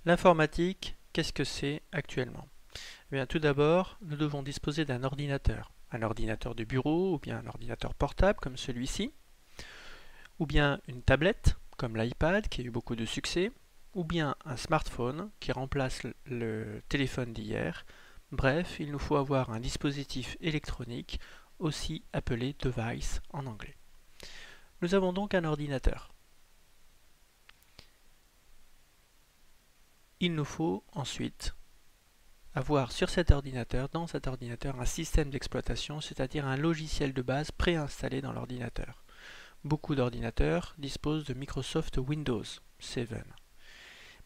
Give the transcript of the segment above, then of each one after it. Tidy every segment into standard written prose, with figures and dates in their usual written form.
L'informatique, qu'est-ce que c'est actuellement? Eh bien, tout d'abord, nous devons disposer d'un ordinateur. Un ordinateur de bureau ou bien un ordinateur portable comme celui-ci, ou bien une tablette comme l'iPad qui a eu beaucoup de succès, ou bien un smartphone qui remplace le téléphone d'hier. Bref, il nous faut avoir un dispositif électronique, aussi appelé device en anglais. Nous avons donc un ordinateur. Il nous faut ensuite avoir sur cet ordinateur, dans cet ordinateur, un système d'exploitation, c'est-à-dire un logiciel de base préinstallé dans l'ordinateur. Beaucoup d'ordinateurs disposent de Microsoft Windows 7.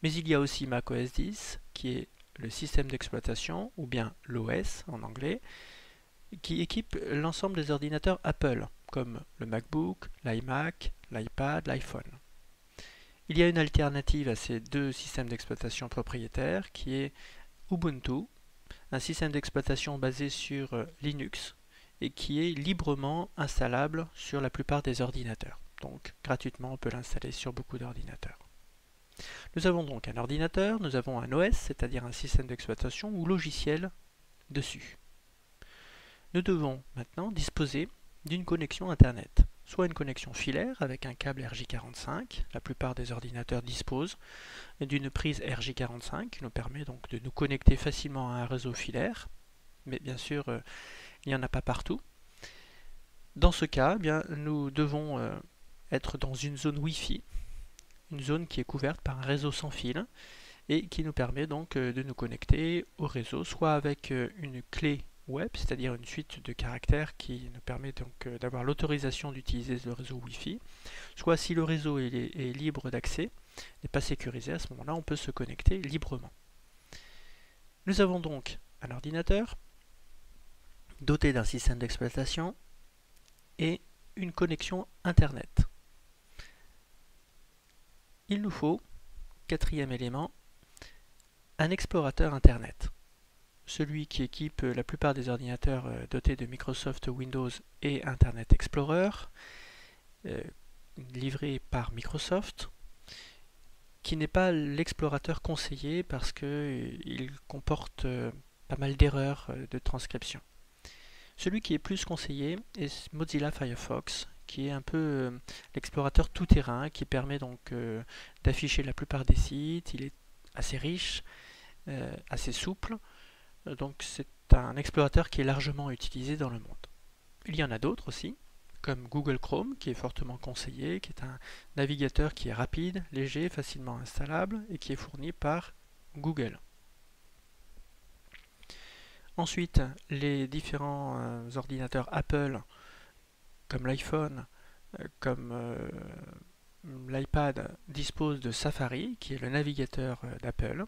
Mais il y a aussi macOS 10, qui est le système d'exploitation, ou bien l'OS en anglais, qui équipe l'ensemble des ordinateurs Apple, comme le MacBook, l'iMac, l'iPad, l'iPhone. Il y a une alternative à ces deux systèmes d'exploitation propriétaires, qui est Ubuntu, un système d'exploitation basé sur Linux et qui est librement installable sur la plupart des ordinateurs. Donc gratuitement, on peut l'installer sur beaucoup d'ordinateurs. Nous avons donc un ordinateur, nous avons un OS, c'est-à-dire un système d'exploitation ou logiciel dessus. Nous devons maintenant disposer d'une connexion Internet, soit une connexion filaire avec un câble RJ45, la plupart des ordinateurs disposent d'une prise RJ45 qui nous permet donc de nous connecter facilement à un réseau filaire, mais bien sûr il n'y en a pas partout. Dans ce cas, eh bien, nous devons être dans une zone Wi-Fi, une zone qui est couverte par un réseau sans fil et qui nous permet donc de nous connecter au réseau, soit avec une clé web, c'est-à-dire une suite de caractères qui nous permet donc d'avoir l'autorisation d'utiliser le réseau Wi-Fi, soit si le réseau est libre d'accès, n'est pas sécurisé, à ce moment-là on peut se connecter librement. Nous avons donc un ordinateur doté d'un système d'exploitation et une connexion Internet. Il nous faut, quatrième élément, un explorateur Internet. Celui qui équipe la plupart des ordinateurs dotés de Microsoft Windows et Internet Explorer, livré par Microsoft, qui n'est pas l'explorateur conseillé parce qu'il comporte pas mal d'erreurs de transcription. Celui qui est plus conseillé est Mozilla Firefox, qui est un peu l'explorateur tout-terrain, qui permet donc d'afficher la plupart des sites. Il est assez riche, assez souple, donc c'est un explorateur qui est largement utilisé dans le monde. Il y en a d'autres aussi, comme Google Chrome, qui est fortement conseillé, qui est un navigateur qui est rapide, léger, facilement installable et qui est fourni par Google. Ensuite, les différents ordinateurs Apple, comme l'iPhone, comme l'iPad, disposent de Safari, qui est le navigateur d'Apple,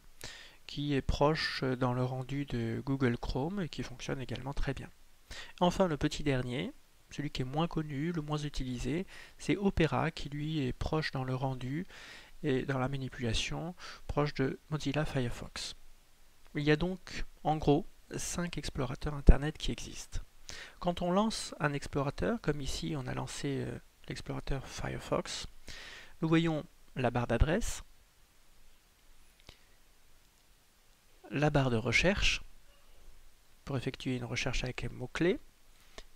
qui est proche dans le rendu de Google Chrome et qui fonctionne également très bien. Enfin, le petit dernier, celui qui est moins connu, le moins utilisé, c'est Opera, qui lui est proche dans le rendu et dans la manipulation, proche de Mozilla Firefox. Il y a donc, en gros, 5 explorateurs Internet qui existent. Quand on lance un explorateur, comme ici on a lancé l'explorateur Firefox, nous voyons la barre d'adresse, la barre de recherche, pour effectuer une recherche avec un mot-clé,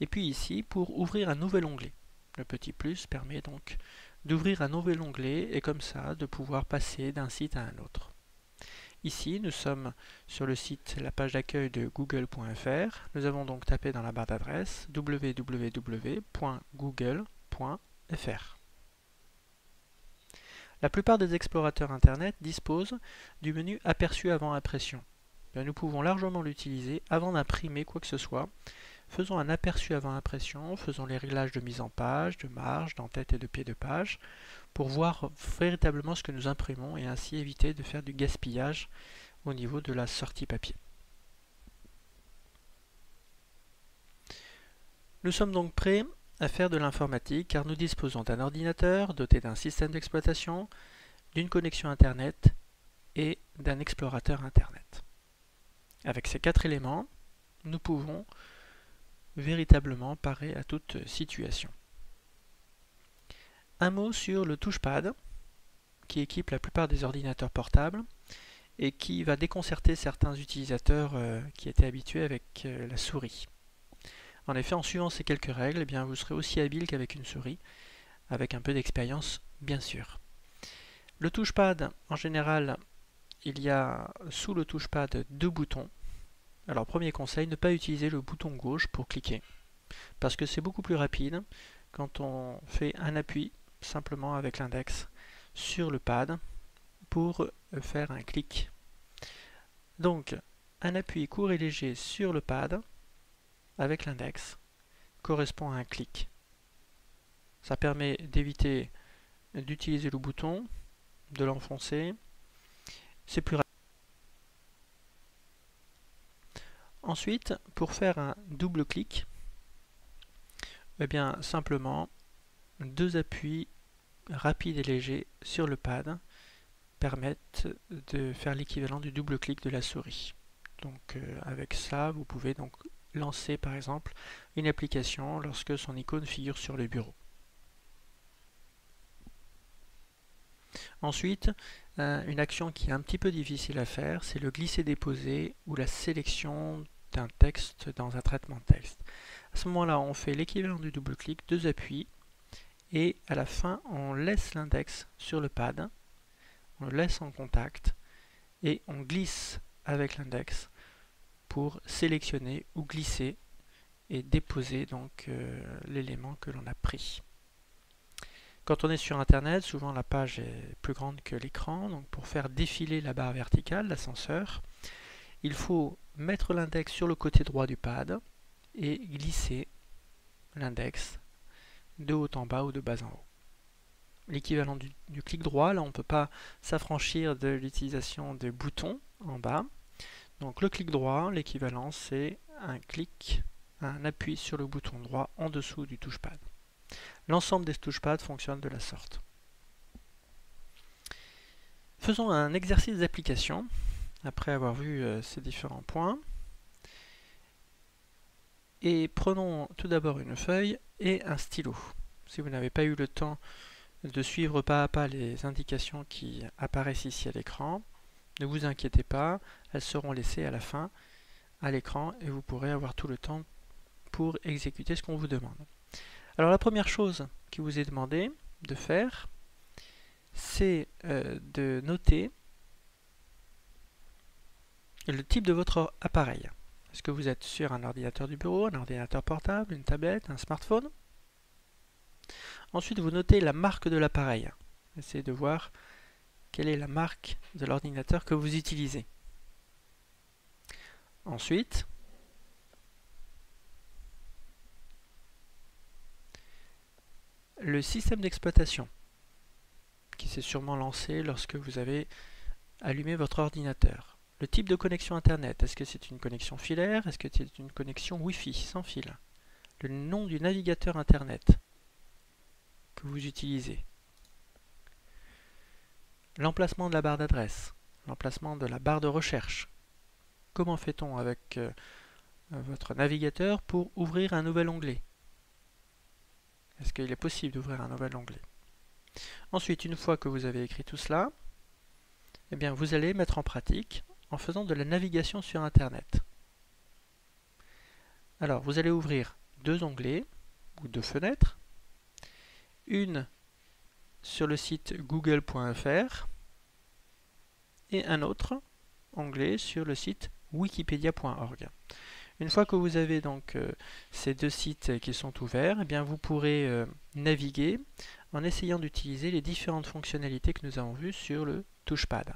et puis ici pour ouvrir un nouvel onglet. Le petit plus permet donc d'ouvrir un nouvel onglet et comme ça de pouvoir passer d'un site à un autre. Ici, nous sommes sur le site, la page d'accueil de google.fr. Nous avons donc tapé dans la barre d'adresse www.google.fr. La plupart des explorateurs Internet disposent du menu aperçu avant impression. Nous pouvons largement l'utiliser avant d'imprimer quoi que ce soit. Faisons un aperçu avant impression, faisons les réglages de mise en page, de marge, d'en-tête et de pied de page, pour voir véritablement ce que nous imprimons et ainsi éviter de faire du gaspillage au niveau de la sortie papier. Nous sommes donc prêts à faire de l'informatique car nous disposons d'un ordinateur doté d'un système d'exploitation, d'une connexion Internet et d'un explorateur Internet. Avec ces 4 éléments, nous pouvons véritablement parer à toute situation. Un mot sur le touchpad qui équipe la plupart des ordinateurs portables et qui va déconcerter certains utilisateurs qui étaient habitués avec la souris. En effet, en suivant ces quelques règles, eh bien, vous serez aussi habile qu'avec une souris, avec un peu d'expérience bien sûr. Le touchpad, en général, il y a sous le touchpad 2 boutons. Alors premier conseil, ne pas utiliser le bouton gauche pour cliquer, parce que c'est beaucoup plus rapide quand on fait un appui simplement avec l'index sur le pad pour faire un clic. Donc un appui court et léger sur le pad avec l'index correspond à un clic. Ça permet d'éviter d'utiliser le bouton, de l'enfoncer. C'est plus rapide. Ensuite, pour faire un double clic, eh bien simplement 2 appuis rapides et légers sur le pad permettent de faire l'équivalent du double clic de la souris. Donc avec ça, vous pouvez donc lancer par exemple une application lorsque son icône figure sur le bureau. Ensuite, une action qui est un petit peu difficile à faire, c'est le glisser-déposer ou la sélection d'un texte dans un traitement de texte. À ce moment-là, on fait l'équivalent du double-clic, 2 appuis, et à la fin, on laisse l'index sur le pad, on le laisse en contact, et on glisse avec l'index pour sélectionner ou glisser et déposer donc l'élément que l'on a pris. Quand on est sur Internet, souvent la page est plus grande que l'écran, donc pour faire défiler la barre verticale, l'ascenseur, il faut mettre l'index sur le côté droit du pad et glisser l'index de haut en bas ou de bas en haut. L'équivalent du clic droit, là on ne peut pas s'affranchir de l'utilisation des boutons en bas. Donc le clic droit, l'équivalent c'est un appui sur le bouton droit en dessous du touchpad. L'ensemble des touchpads fonctionne de la sorte. Faisons un exercice d'application, après avoir vu ces différents points. Et prenons tout d'abord une feuille et un stylo. Si vous n'avez pas eu le temps de suivre pas à pas les indications qui apparaissent ici à l'écran, ne vous inquiétez pas, elles seront laissées à la fin à l'écran et vous pourrez avoir tout le temps pour exécuter ce qu'on vous demande. Alors la première chose qui vous est demandé de faire, c'est de noter le type de votre appareil. Est-ce que vous êtes sur un ordinateur du bureau, un ordinateur portable, une tablette, un smartphone? Ensuite, vous notez la marque de l'appareil. Essayez de voir quelle est la marque de l'ordinateur que vous utilisez. Ensuite, le système d'exploitation qui s'est sûrement lancé lorsque vous avez allumé votre ordinateur. Le type de connexion Internet, est-ce que c'est une connexion filaire? Est-ce que c'est une connexion Wi-Fi sans fil? Le nom du navigateur Internet que vous utilisez. L'emplacement de la barre d'adresse, l'emplacement de la barre de recherche. Comment fait-on avec votre navigateur pour ouvrir un nouvel onglet? Est-ce qu'il est possible d'ouvrir un nouvel onglet? Ensuite, une fois que vous avez écrit tout cela, eh bien, vous allez mettre en pratique en faisant de la navigation sur Internet. Alors, vous allez ouvrir 2 onglets ou 2 fenêtres, une sur le site google.fr et un autre onglet sur le site wikipedia.org. Une fois que vous avez donc ces 2 sites qui sont ouverts, eh bien, vous pourrez naviguer en essayant d'utiliser les différentes fonctionnalités que nous avons vues sur le touchpad.